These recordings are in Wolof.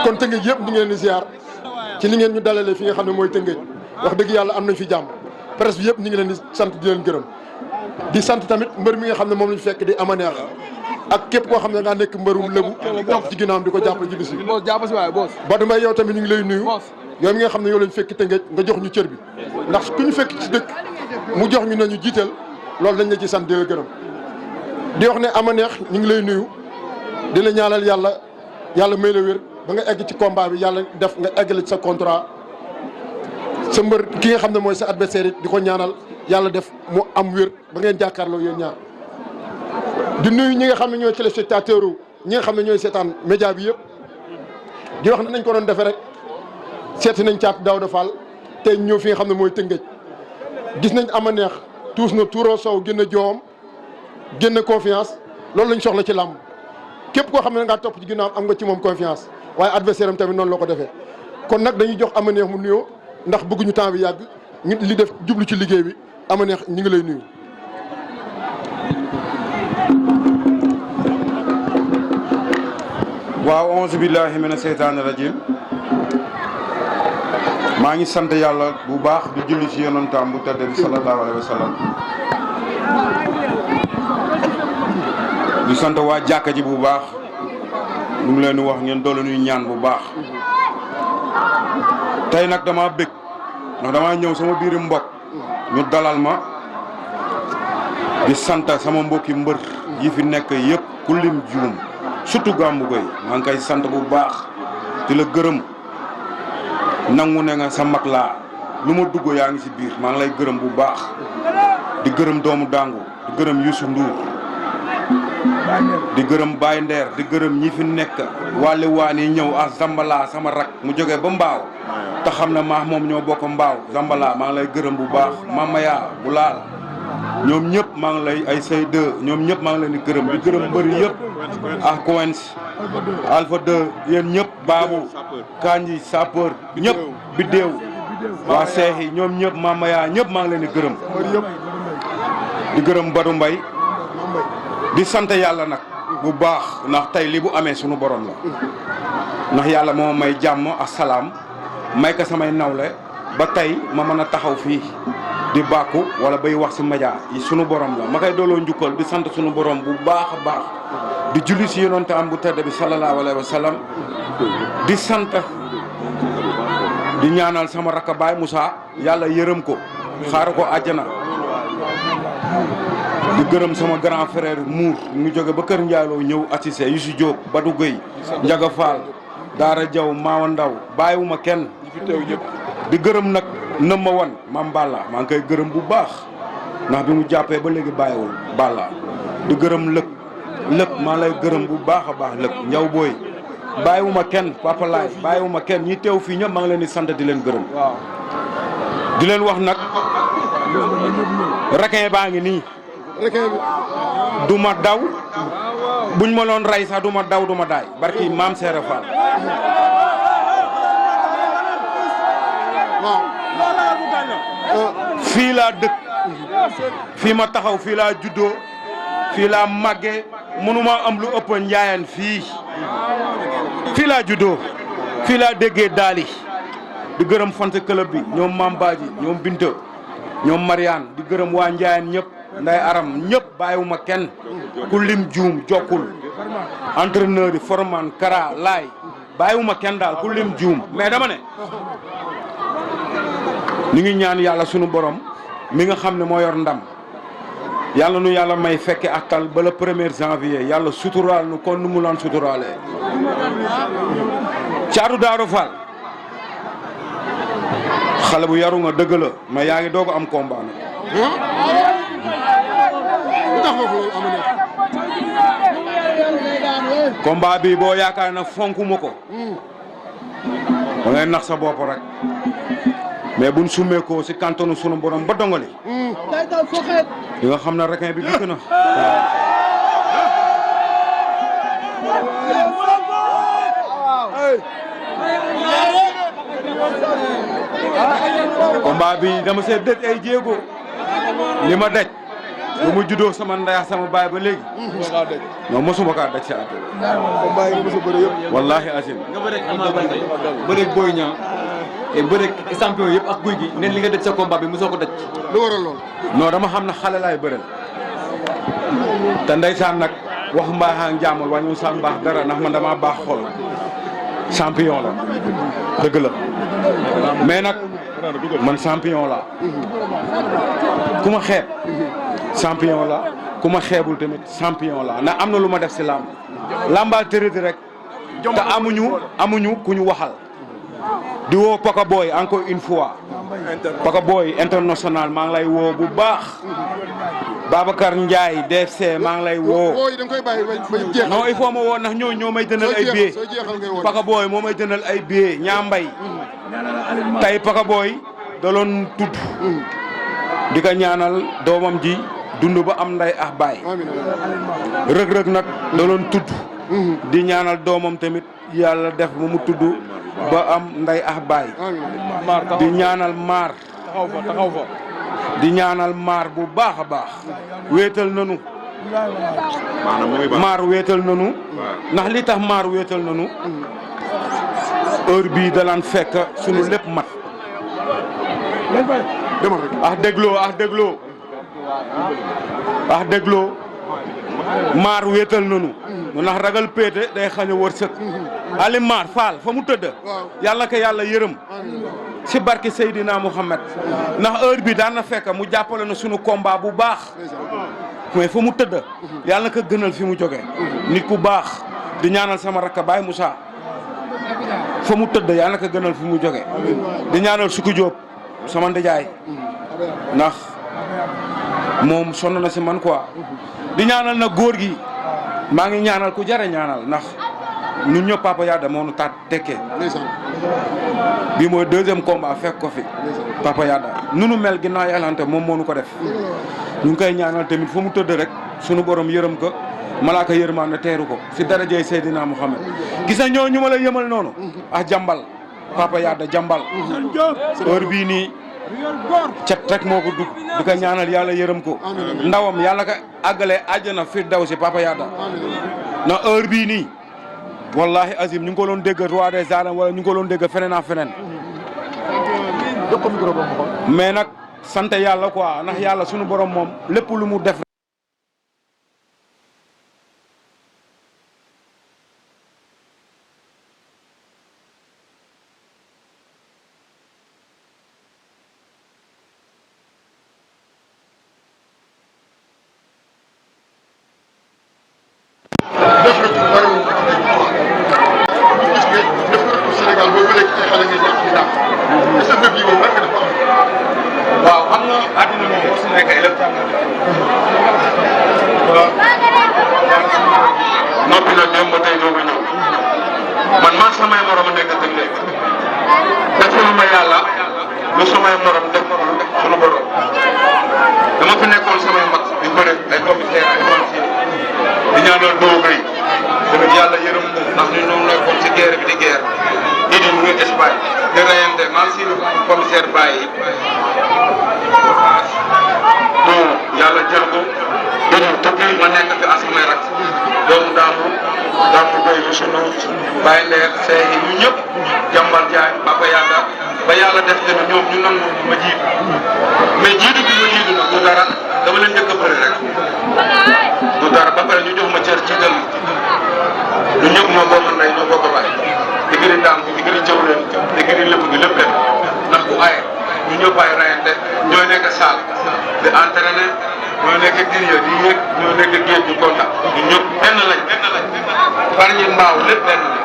kon Tëngéej yëpp ñu ngi leen di ziar ci li ngeen ñu dalalee fi nga xam ne mooy Tëngéej wax dëgg yàlla am nañ fi jàmm presse bi yëpp ñu ngi leen di sant di leen gërëm di sant tamit mbër mi nga xam ne moom lañ fekk di Amaneex ak képp koo xam ne ngaa nekk mbërum lëbu topp ci ginnaawam di ko jàppale ci bis bi Badou Mbaye yow tamit ñu ngi lay nuyu yow mi nga xam ne yow lañ fekk Tëngéej nga jox ñu cër bi ndax ku ñu fekk ci dëkk mu jox ñu ne ñu jiital loolu dañ la ci sant di la gërëm di wax ne Amaneex ñu ngi lay nuyu di la ñaanal yàlla may la wér ba nga egg ci combat bi yàlla def nga eggale ci sa contrat sa mbër ki nga xam ne mooy sa adversaire it di ko ñaanal yàlla def mu am wér ba ngeen jàkkaarloo yéen ñaar di nuyu ñi nga xam ne ñooy téléspectateur ñi nga xam ne ñooy seetaan média bi yëpp di wax ne nañ ko doon defee rek seeti nañ Caatu Daouda Fall tey ñëw fi nga xam ne mooy Tëngéej gis nañ Amaneex tuus na tuuroo sow génn joowam génn confiance loolu lañ soxla ci làmb képp koo xam ne ngaa topp ci ginnaaw am nga ci moom confiance waaye adversaire am tamit noonu la ko defee kon nag dañuy jox Amaneex mu nuyoo ndax bëgguñu temps bi yàgg ñu li def jublu ci liggéey bi Amaneex ñu ngi lay nuyu. waaw auzu billahi mina seytaani rajim maa ngi sant yàlla bu baax di julli ci yonantaam bu tedd bi sallallahu alayhi wa sallam di sant waa jàkka ji bu baax ñu ngi leen di wax ngeen doole nuy ñaan bu baax tey nag dama bëgg ndax dama ñëw sama biiri mbokk ñu dalal ma di sant sama mbokki mbër yi fi nekk yëpp ku lim juum surtout Gamou Gueye maa ngi koy sant bu baax di la gërëm nangu ne nga sa mag laa lu ma dugg yaa ngi ci biir maa ngi lay gërëm bu baax di gërëm doomu Dangu di gërëm Youssou Ndour di gërëm Baye Nder di gërëm ñi fi nekk wàlli waan yi ñëw ak Zambala sama rak mu jógee ba Mbaaw te xam ne maax moom ñoo bokk Mbaaw Zambala maa ngi lay gërëm bu baax Mamaya bu laal ñoom ñëpp maa ngi lay ay say 2 ñoom ñëpp maa ngi leen di gërëm mbëri yëpp ak Coens Alpha 2 yéen ñëpp Babou Kanji Sapeur ñëpp Biddéew waa seex yi ñoom ñëpp Mamaya ñëpp maa ngi leen di gërëm Badou Mbaye di sant yàlla nag bu baax ndax tey li bu amee sunu borom la ndax yàlla moo may jàmm ak salaam may ko samay nawle ba tey ma mën a taxaw fii di bàkku wala bay wax si média yi sunu borom la ma koy dooloo njukkal di sant sunu borom bu baax a baax di julli si yonante am bu tedd bi sallallahu alayhi wa sallam di sant di ñaanal sama rakka baay Moussa yàlla yërëm ko xaar ko àjjana di gërëm sama grand frère Mour mu jóge ba Kër Ndialoo ñëw assisté Youssou Diop Badou Gueye Ndiaga Fall Daara Diaw Maawa Ndaw bàyyiwuma kenn di gërëm nag nëb ma wan Mam Balla maa ngi koy gërëm bu baax ndax bi mu jàppee ba léegi bàyyiwul Balla di gërëm lëg maa lay gërëm bu baax a baax lëg njaw booy bàyyiwuma kenn Papa Laay bàyyiwuma kenn ñi teew fii ñëpp maa ngi leen di sant di leen gërëm di leen wax nag requin baa ngi nii du ma daw buñ ma loon rey sax du ma daw du ma daay barki maam Seere Fall fii laa dëkk fii ma taxaw fii laa juddoo fii laa màggee mënuma am lu ëpp njaayeen fii laa juddoo fii laa déggee daali di gërëm fant club bi ñoom Mam Badji ñoom Binta ñoom Mariane di gërëm waa njaayeen ñëpp nday aram ñëpp bàyyiwuma kenn ku lim juum jokkul entraîneur yi forman kara laay bàyyiwuma kenn daal ku lim juum mais dama ne ñu ngi ñaan yàlla sunu borom mi nga xam ne moo yor ndam yàlla nu yàlla may fekke ak tal ba le 1er janvier yàlla suturaal nu kon nu mu laan suturaalee Caatu Daouda Fall xale bu yaru nga dëgg la mais yaa ngi doog am combat nag combat bi boo yaakaar na fonkuma ko da ngay nax sa bopp rek mais buñ summee ko si kantonu sunu borom ba dongali di nga xam ne requin bi dikk na combat bi dama see dëj ay jéego li ma daj bu mu juddoo sama ndey sama baay ba léegi. non mosuma kaa daj si at. combat yi nga mos a bëre yëpp. wallaahi asim. nga bëreeg Ama Baldé bëreeg Boy Niang et bëreeg champion yëpp ak guy gi neen li nga daj sa combat bi mosoo ko daj. lu waral lool. non dama xam ne xale laay bëreel te ndeysaan nag wax mbaaxaa njàmmul wàññiwul sa mbaax dara ndax man damaa baax xol champion la dëgg la mais nag man champion la ku ma xeeb champion la ku ma xeebul tamit champion la ndax am na lu ma def si làmb làmbaa tërëdi rek te amuñu ku ñu waxal di woo Paka Boy encore une fois Paka Boy international maa ngi lay woo bu baax Babacar Ndiaye DFC maa ngi lay woo. woo yi da nga koy bàyyi ba jeexal. non il faut ma woo ndax ñoo may dënal ay billets soo jeexal ngay woo. Paka Boy moo may dënal ay billets ñaambay tey Paka Boy da doon tudd di ko ñaanal doomam ji dund ba am nday ak baay rëg-rëg nag da doon tudd di ñaanal doomam tamit yàlla def ba mu tudd ba am nday ak baay di ñaanal maar taxaw fa. di ñaanal maar bu baax a baax wéetal nanu maar wéetal nanu ndax li tax maar wéetal nanu heure bii dalaan fekk sunu lépp mat demal rek. dégloo maar wéetal nanu ndax ragal péete day xañ a wërsëg ali maar faal fa mu tëdd yàlla ko yàlla yërëm si barke Seydina Mouhamed ndax heure bi daan na fekk mu jàppale na sunu combat bu baax mais fa mu tëdd yàlla na ko gënal fi mu jógee nit ku baax di ñaanal sama rakka Baye Moussa fa mu tëdd yàlla na ko gënal fi mu jógee di ñaanal Suku Diop sama ndijaay ndax moom sonn na si man quoi di ñaanal na góor gi maa ngi ñaanal ku jare ñaanal ndax ñun ñëpp Papa Yada moo nu taat tekkee bii mooy deuxième combat fekk ko fi Papa Yada nunu mel ginnaaw yàllante moom moo nu ko def ñu ngi koy ñaanal tamit fu mu tëdd rek sunu borom yërëm ko malaaka yërmaan na teeru ko si darajey Seydina Muhammad gis na ñoo ñu ma la yëmal noonu ah jàmbal Papa Yada jàmbal heure bii nii cet rek moo ko dugg di ko ñaanal yàlla yërëm ko ndawam yàlla ka àggalee àjjana fi daw si Papa Yada na heure bii nii wallahi azim ñu ngi ko doon dégg roi des arènes wala ñu ngi ko doon dégg feneen ak feneen mais nag sant yàlla quoi ndax yàlla sunu borom moom lépp lu mu def waaw xam nga àddina moom boo si nekkee lépp noppi na démb tey doo ko ñëw man samay morom a nekk tëg léegi defuma ma yàlla lu samay morom def sunu borom dama fi nekkoon samay mag di bëre ay commissaire ay mansi di ñaanal doo gay tamit yàlla yërëm ndax ñu ñoom lay comme si guerre bi di guerre idi mu ngi Espagne di reyante maa si commissaire Baye bon yàlla jël ko dégg tëgg ma nekk fi asamay rak doomu daamu koy lu sunu bàyyi ndeer see yi ñu ñëpp jàmbal jaay Papa Yada ba yàlla def te ñoom ñu nangu ma jiitu mais jiitu bi ma jiitu nag du dara dama leen njëkk a bëri rek du dara ba pare ñu jox ma cër ci dël ñu ñëpp ñoo bokk ndey ñoo bokk baay di gëri daam di gëri jëw leen di gëri lépp gi lépp leen ndax bu aye ñu ñëpp ay rayante ñooy nekk saal di entraîné ñooy nekk giriya di yéeg ñooy nekk géej di contact ñu ñëpp benn lañ bari ñi mbaaw lépp benn lañ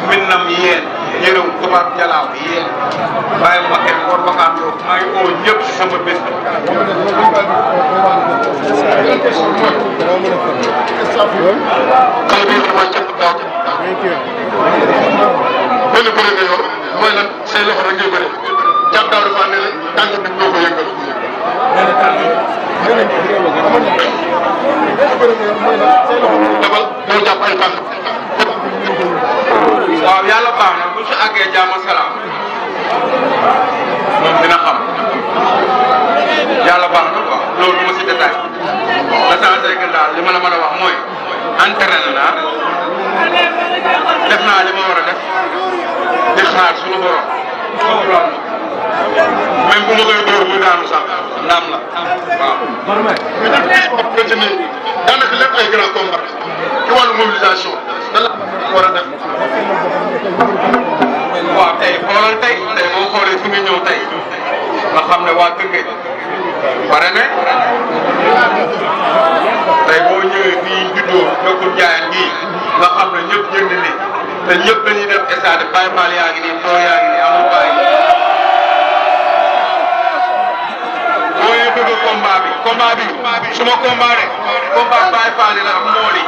min nam yéen yërëw tubaab jalaaw yéen bàyyi ma kenn war bakaam yow maa ngi oo ñëpp si sama bés bi xale bi mooy cëpp daaw benn bëri nga yor mooy lan say loxo rek ngay bëri jàpp daaw dafa ne la tànk bi doo ko yëngal dabal doo jàpp ay tànk waaw yàlla baax na bu si àggee jàmm salaam moom dina xam yàlla baax na quoi loolu du ma si détail l'essentiel que daal li ma la mën a wax mooy entraîné naa def naa li ma war a def di xaar suñu borom même bu ma koy dóor muy daanu sax ndam la waaw. mais daanaka lépp ay grand combat ci wàllu mobilisation nan la war a def. waaw tey xoolal tey boo xoolee fi nga ñëw tey nga xam ne waa Tëngéej pare ne tey boo ñëwee fii juddoo jokkul jaayaan gii nga xam ne ñëpp jënd ni te ñëpp dañuy def stade Baye Fall yaa ngi nii Ndoye yaa ngi nii amul bàyyi. boo yee bëgg combat bi su ma combat rek combat Baye Fall la am mool yi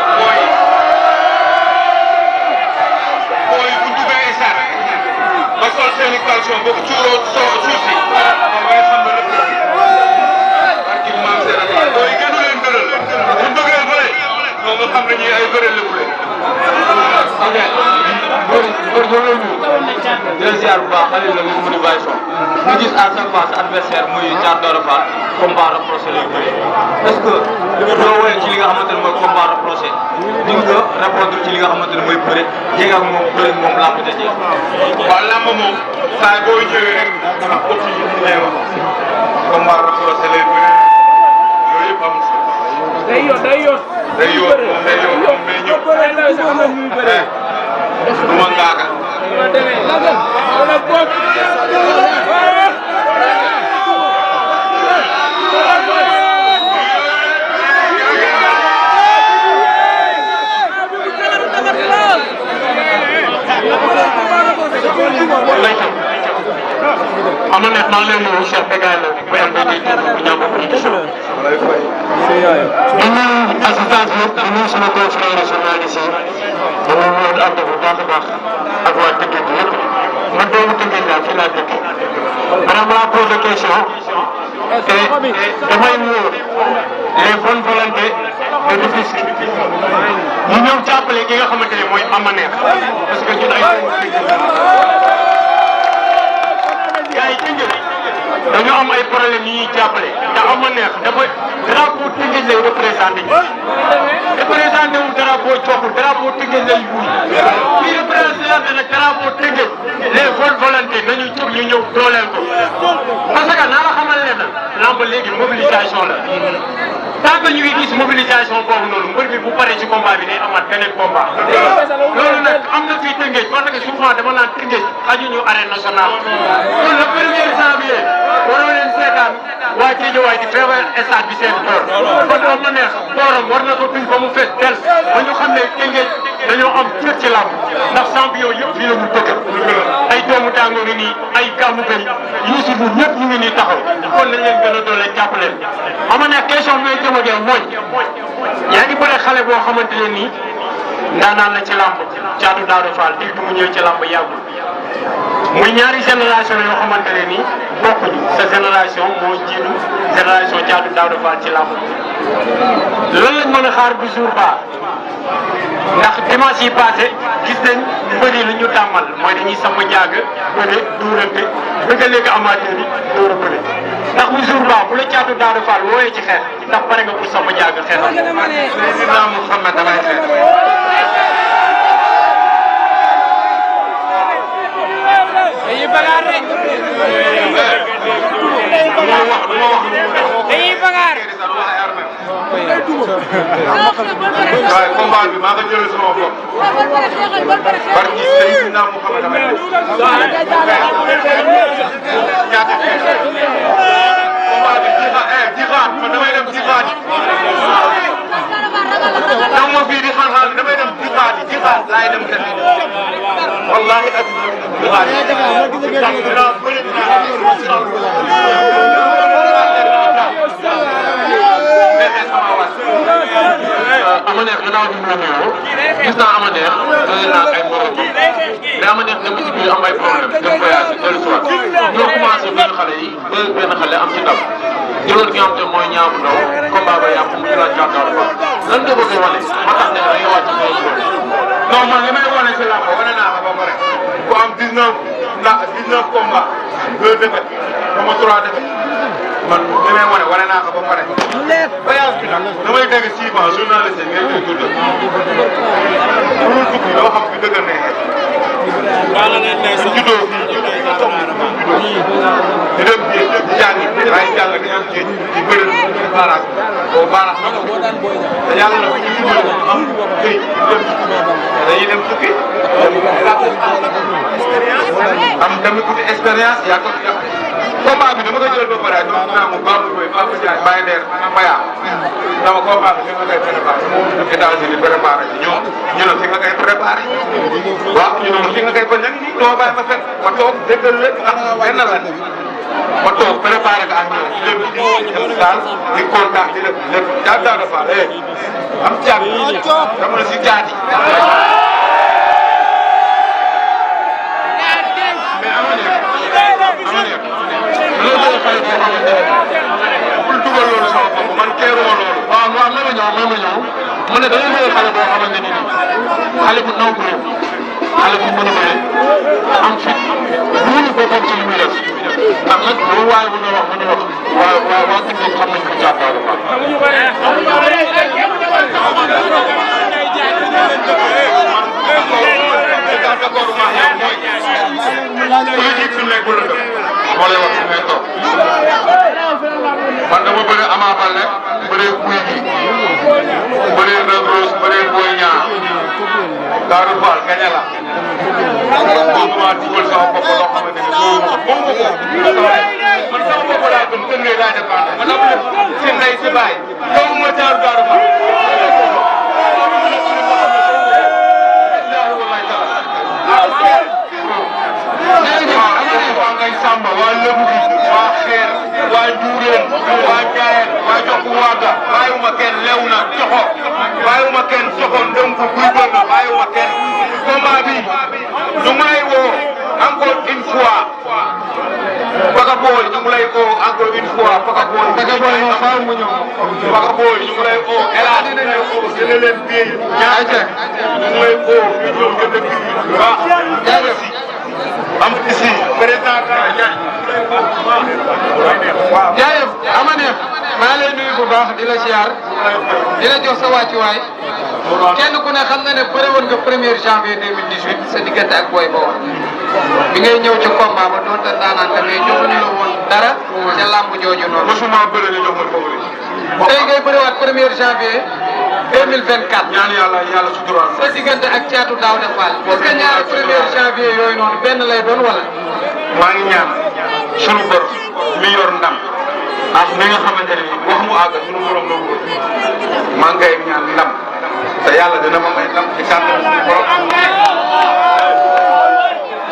booy bu duggee stade ba sol seen i calcium ba ko cuuroo suuf si waaye xam nga lépp barki maam Sénégal booy gënu leen gënal bu bëggee bëre moom nga xam ne ñii ay bëre lébu leen. ok di leen ziar bu baax Aliou la mu di bàyyi son ñu gis à chaque fois sa adversaire muy Thiatou Daouda Fall combat rapproché lay bëri est-ce que loo woowee ci li nga xamante ne mooy combat rapproché di nga répondre ci li nga xamante ne mooy bëre jéeg ak moom bëre moom làmb ja jeex. waaw làmb moom saa boo ñëwee rek dama continué ci lay wax combat rapproché lay bëri yooyu yëpp amul si. day yoon day yoon moom day ñëw du ma ngaaga. am na nekk maa ngi leen di nuyu Cheikh Bécaye la bu MBD bu ñàkk production. di nuyu assistance bi di nuyu sama confrère journaliste yi di nuyu Modou Abdou bu baax a baax ak waa Tëngéej bi yëpp man doomu Tëngéej laa fii laa dëkk. madame la pose question te damay nuyu les bonnes volontés de Rufisque ñu ñëw jàppale ki nga xamante ne mooy Ama Neex parce que ñun ay gars yi Tëngéej dañoo am ay problème yi ñuy jàppale te Ama Neex dafa drapeau Tëngéej lay représenté wu drapeau Coxu drapeau Tëngéej lay wuy kii représenté nag drapeau Tëngéej les bonnes volontés nañu jóg ñu ñëw dooleel ko parce que naa la xamal leen lamb léegi mobilisation la tant que ñu ngi gis mobilisation boobu noonu mbër bi bu paree ci combat bi day amaat beneen combat loolu nag am na fii Tëngéej parce que souvent dama naan Tëngéej xajuñu arène nationale kon le 1er janvier waroo leen seetaan waa Guédiawaye di feebar stade bi seen boor kon Ama Neex booram war na ko duñ ba mu fees del ba ñu xam ne Tëngéej dañoo am cër ci làmb ndax champion yëpp fii la ñu dëkk ay doomu tàngoor yi nii ay gàmmu gay Youssou Ndour ñëpp ñu ngi nii taxaw kon nañ leen gën a doole jàppale Ama Neex question bi may jëmagee mooy yaa ngi bëre xale boo xamante ne nii ndaanaan la ci làmb Thiatou Daouda Fall di mu ñëw ci làmb yàggul muy ñaari génération yoo xamante ne nii bokkuñu sa génération moo jiitu génération Thiatou Daouda Fall ci làmb lan lañ mën a xaar bu jour ba ndax dimanche yi passé gis nañ mbëri lu ñu tàmmal mooy dañuy sama jàgg bëre duurante bëgg a léegi amateur yi dóor a bëre ndax bu jour ba bu la Thiatou Daouda Fall wooyee ci xeex ndax pare nga pour sama jàgg xeexal Seydina Mouhamed damay xeex dañuy bagaar rek. dañuy bagaar. waaye combat bi maa ko jëlee sama bopp. barki Seydina Mouhamed damay xeex. combat bi jixaat man damay dem jixaat yi. donc ma fii di xaar damay dem jixaat laay dem defi. wallaahi ak Ama Neex gannaaw bi mu la nuyoo gis naa Ama Neex doy naa ay morom mais Ama Neex dem ci biir am ay problème dem voyage dellu si waat ñoo commencé benn xale yi ba benn xale am ci ndam jëloon ki nga xam te mooy ñaamu ndaw combat ba yàqu mu jëlaat Thiatou Daouda Fall lan nga bëgg a wane ba tax ne da nga wàcc ci non man li may wane ci làmb wane naa ko ba pare ku am 19 combats 2 défaites sama 3 défaites man li may wane naa ko ba pare. voyage bi nag damay dégg 6 ans journaliste ngay koy tudd. mënul dugg doo xam fi dëgg neexee. juddoo di dem géej di jàngi waaye jàng di dem géej di bëri baaraas boo baaraas na ko te yàlla na fi ñu dimbali am këy dem dañuy dem tukki am tamit tuuti expérience yaa ko combat bi dama ko jël ba pare dama naa mu Babou Boye Babou Ndiaye Baye Nder Maya dama combat bi fi nga koy préparé moom États-Unis préparé ñoom ñu ne fi nga koy préparé waaw ñu ne fi nga koy ba ña ngi nii doo bàyyi ma fekk ma toog déggal lépp ndax benn la ma toog préparé ko ak ñoom di dem daal di contact di def lépp daal daal dafa am caat dama la si caati bul dugal loolu sama bopp man keeruma loolu. waaw waaw ma ñëw mu ne da ngay bëgg xale boo xamante ni xale bu naw bu réew xale bu mën a bëre am fit mënu boppam ci li muy def ndax nag lu waay mën a wax waa Tëngéej xam nañ ko jàppale ko baax. politique fi mu nekk la def moo lay wax fi mu nekk toog man dama bëri Ama Baldé bëree Gouye Gui bëree Reug Rose bëree Boy Niang Darou Fall gañe la ma dugal sama bopp loo xamante ni man sama bopp laa gën kër ngay laa dépendre man dama def si ndey si baay kaw ma jaar Darou Fall waa ngay Samba waa Lebu waa Xeer waa Njuureen waa Njaayeen waa Jokku Waaga bàyyiwuma kenn lew na coxo bàyyiwuma kenn coxo ndëm ko buy bëgg bàyyiwuma kenn combat bi ñu ngi lay woo encore une fois Paka Boy ñu ngi lay woo encore une fois Paka Boy moom faaw mu ñëw Paka Boy ñu ngi lay woo Elhadj ñu ngi lay woo jëlee leen bii ñaata ñu ngi lay woo ñu ñëw jënd bii bu baax jaajëf am ici président waaw jaajëf ama neex maa lay nuyu bu baax di la ziar di la jox sa wàccuwaay kenn ku ne xam na ne bëre woon nga 1er janvier 2018 sa diggante ak Boy Baol bi ngay ñëw ci combat ba doon te daanaan te mais joxuñu la woon dara ca làmb jooju noonu. mosuma bëre ñu jox ma favori. tey ngay bëriwaat 1er janvier 2024. ñaan yàlla suturaal. sa diggante ak Thiatou Daouda Fall. est-ce que ñaari 1er janvier yooyu noonu benn lay doon wala. maa ngi ñaan sunu bor mi yor ndam ak mi nga xamante ne wax mu àgg sunu borom la wóor maa ngay ñaan ndam te yàlla dina ma may ndam ci kàttan suñu borom.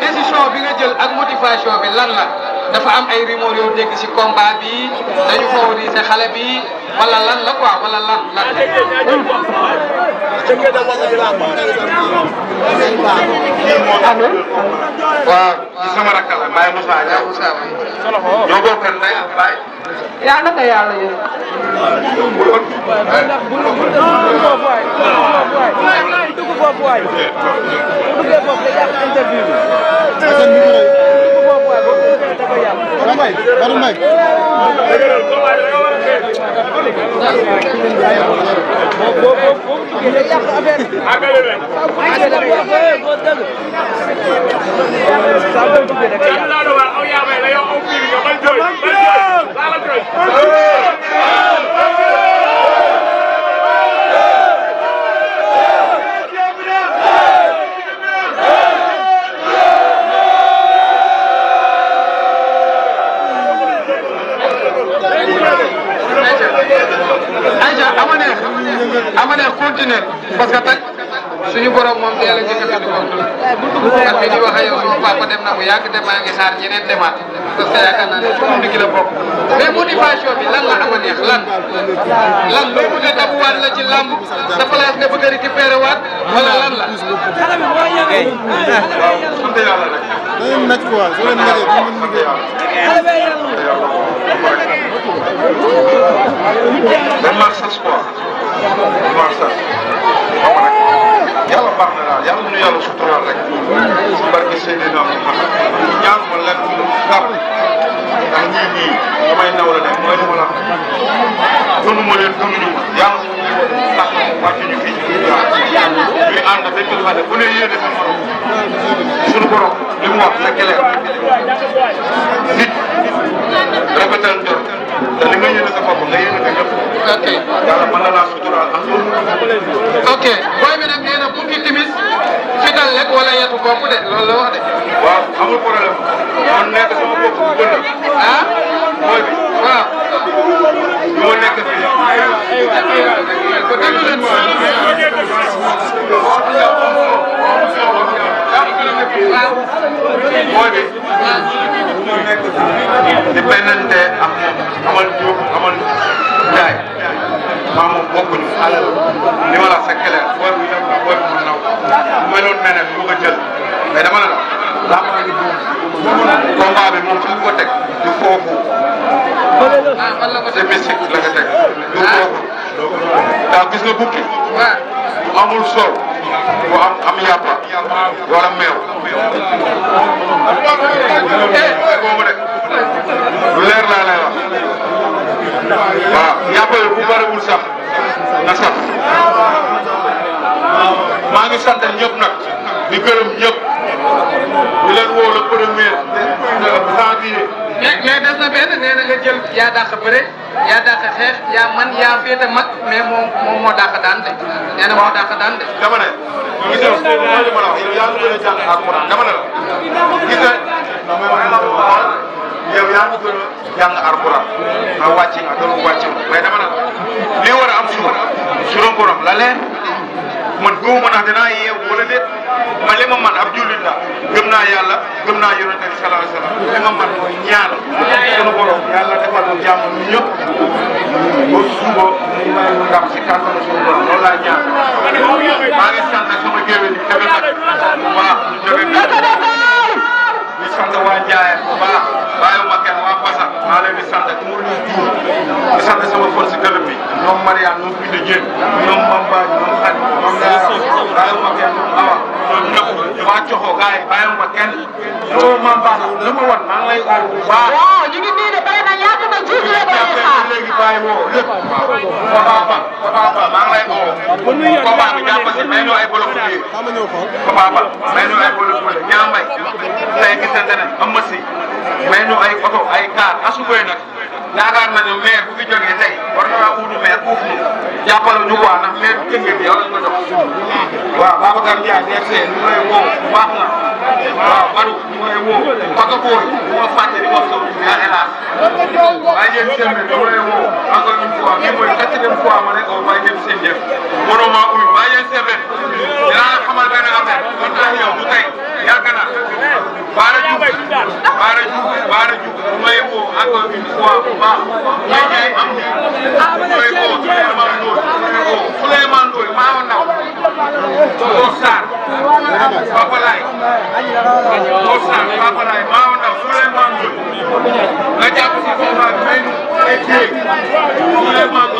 décision bi nga jël ak motivation bi lan la dafa am ay rumeur yoo dégg ci combat bi dañu favoriser xale bi wala lan la quoi wala lan. waaw ci sama rakk la Baye Moussa Diaw ñoo bokk ndey ak baay. yaa naka yàlla yéen. ama neex continuer parce que tey suñu borom moom teel a njëkk a bind moom man mii di wax ak yow suñu papa dem na bu yàgg te maa ngi xaar ñeneen demaat parce que yaakaar naa ne suñu ndigg la bokk mais motivation bi lan la ama neex lan loo bëgg a dabuwaat la ci làmb sa place nga bëgg a récupéré waat wala lan la. waaw sant yàlla rek. da ngeen nekk quoi su leen nekkee du mën liggéey. démarche quoi démarche xam nga nag yàlla baax na daal yàlla nu yàlla suturaal rek si barke Seydina Muhammad ñaan ma leen dara ndax ñii damay naw la ne mooy yéene sa morom suñu borom li mu wax c'est clair nit rafetal njort te li nga yéene sa bopp nga yéene ko ñëpp. ok yàlla mën na laa suturaal ak loolu. ok booy bi nag nee na bukki timis fital rek wala yetu bopp de loolu la wax de. waaw amul problème man nekk sama bopp bu bëri. ah booy bi waaw. lu ma nekk fii. ko déglu leen booy bi mu nekk di bennante ak moom amal Diop amal Ndiaye maa moom bokkuñu li ma la c'est clair booy bu yem la booy bu mu naw bu meloon neneen bu ko jël mais dama ne la làmb ngi buum combat bi moom fi mu ko teg du foofu c'est mystique la ko teg du foofu daa gis nga bukki bu amul sol bu am yàppa wala meew boobu de lu leer laa lay wax waaw yàppa yi bu bariwul sax na sax maa ngi sant ñëpp nag di gërëm ñëpp di leen woo le premier janvier. mais des na benn nee na nga jël yaa dàq bëre yaa dàq xeex yaa man yaa féete mag mais moom moo dàq daan de nee na moo dàq daan de. dama ne gis nga mooy li ma la wax yow yaa ngi gën a jàng alxuraan dama ne la gis nga yow yaa ngi gën a jàng alxuraan nga wàcc nga doon wàcc mais dama ne la li war a am suñu borom la leen man góobu ma naa dinaa yeew wala déet man li ma man ab jullit la gëm naa yàlla gëm naa yonent bi sallallahu alayhi wasallam li ma man mooy ñaan suñu borom yàlla defal ñu jàmm ñu ñëpp ba suba ñu may ndam si kàttanu suñu borom loolu laa ñaan maa ngi sant sama géwél yi jóge nag waaw ñu jóge di sant waa Ndiaye bu baax bàyyiwuma kenn waa Bassa maa leen di sant ku mu luy juur di sant sama fon si gërëm bi ñoom Mariane ñoom Binde Dieng ñoom Mamba ñoom Khady ñoom Ndiara bàyyiwuma kenn ñoom Awa ñoom ñëpp waa Coxo gars yi bàyyiwuma kenn loolu Mamba lu ma wan maa ngi lay aar bu baax. waaw ñu ngi nii de bëri na yàgg na jiitu la bëri xaar. léegi bàyyi woo lépp Papa Ba maa ngi lay woo Papa bi jàpp si may ñu ay bolok bi Papa Ba may ñu ay bolok bi ñaambay tey gisante ne am ma si may ñu ay oto ay car asukoy nag yaakaar nañu maire bu fi jógee tey war na waa uutu maire foofu ñu jàppale ñu quoi ndax maire bu Tëngéej yow lañ ko jox waaw Babacar Ndiaye DFC ñu ngi lay woo bu baax na waaw Badou ñu ngi lay woo Paka Boy bu ma fàtte di wax saw yaa hélas waaye yéen seen bi ñu ngi lay woo encore une fois bii mooy 4e fois ma ne ko waaye yéen seen jëf mënoo maa uyu waaye yéen seen bi dinaa la xamal benn affaire man tax yow du tey yàgg na Baara Diouf bu may woo encore une fois bu baax may jaay am ni may woo Souleymane Ndoye maa wa ndaw Mor Sarr Papa Laye Mor Sarr Papa Laye maa wa ndaw Souleymane Ndoye nga jàpp si combat bi may nu ay jéeg Souleymane